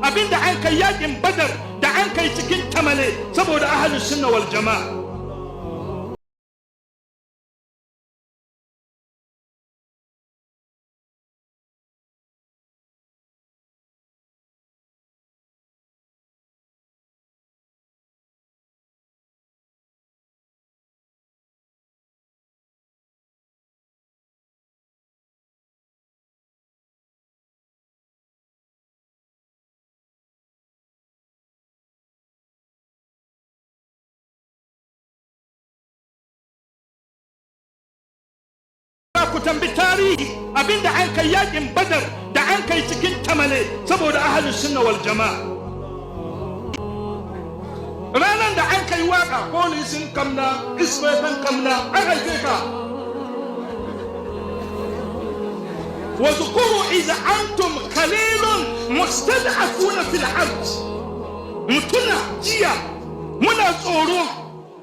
abinda an kai yakin Badar da an kai cikin Tamale saboda ahlus sunna wal jama'a. Ku tambi tarihi abinda an kai yakin Badar da an kai cikin Tamale saboda ahlus sunna wal jama'a. Ranar da an kai waka polisin kamna ismaitan kamna an haife ka. Wa zukuru idza antum qalilun mustad'afuna fil ard. Mutuna jiya muna tsoro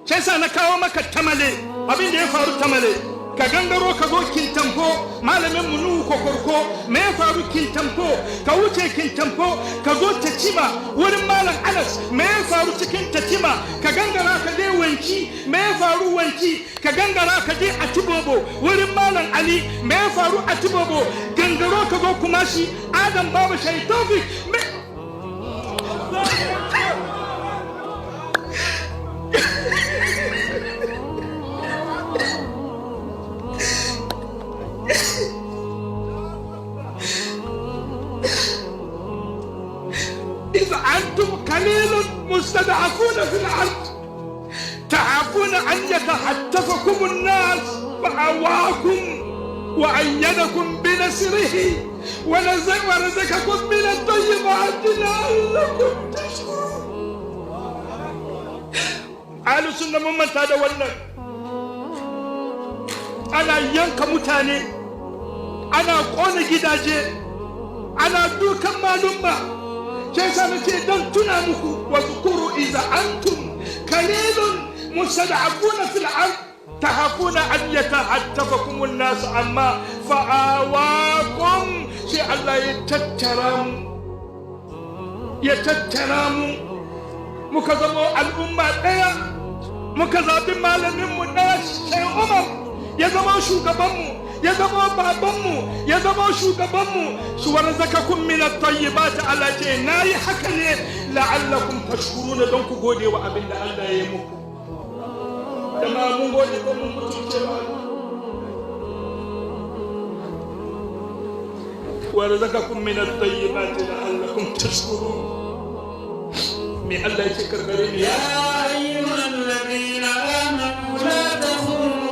sai sa na kawo maka Tamale abinda ya faru Tamale. Ka gangaro ka zo Kintampo malamin mu Nuhu Kokorko me ya faru Kintampo ka wuce Kintampo ka zo Tatima wurin malam Anas me ya faru cikin Tatima ka gangara ka je Wanki me ya faru Wanki ka gangara ka je Atibobo wurin malam Ali me ya faru Atibobo gangaro ka zo Kumashi Adam Baba Shaitofik إذا أنتم قليل مستضعفون في الأرض تخافون أن يتخطفكم الناس فآواكم وأيدكم بنصره ورزقكم من الطيبات لعلكم تشكرون. أهل السنة من تداولنا أنا ينك متاني أنا قون جداجي أنا دوك معلومة كيف نتي دون تنامكو واذكروا إذا أنتم قليل مستضعفون في الأرض تخافون أن يتخطفكم الناس أما فآواكم شيء الله يتترام مكذبوا الأمة إيا مكذب مالهم الناس شيء يزموا شوكبهم ya zama babanmu ya zama shugabanmu su warzakakum min at-tayyibat ala ce nayi haka ne la'allakum tashkuruna don ku gode wa abin da Allah ya yi muku dama mun gode ko mun mutunce ba warzakakum min at-tayyibat la'allakum tashkurun me Allah ya ce karkare ne ya ayyuhal ladina amanu la takhunu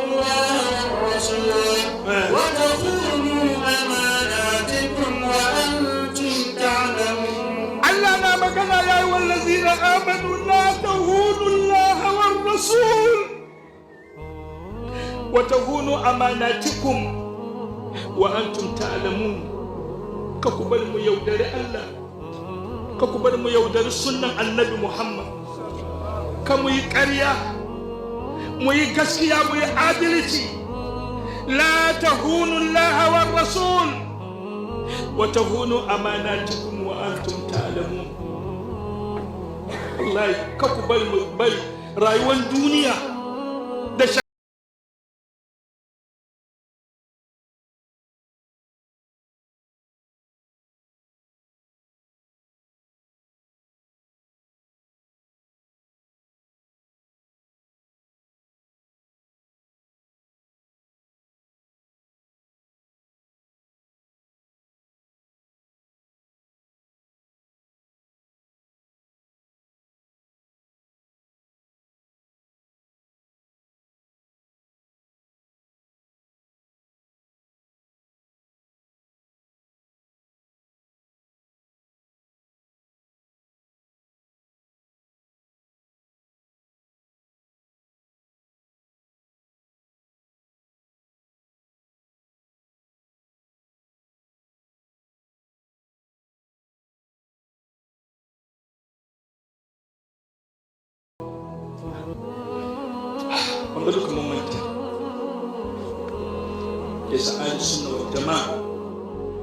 وتخونوا أماناتكم وأنتم تعلمون. الله نعم قال يا أيها الذين آمنوا لا تخونوا الله والرسول وتخونوا أماناتكم وأنتم تعلمون. كقبل ميودر الله كقبل ميودر السنة النبي محمد كم يكريا مي غسكيا مي عادلتي لا تهونوا الله والرسول وتهونوا أماناتكم وأنتم تعلمون. والله كقبل بل رايوان دنيا أقولكم ممتع يسعى السنة والجماعة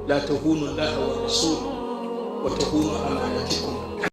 لا تهونوا الله والرسول wa takunu amanatikum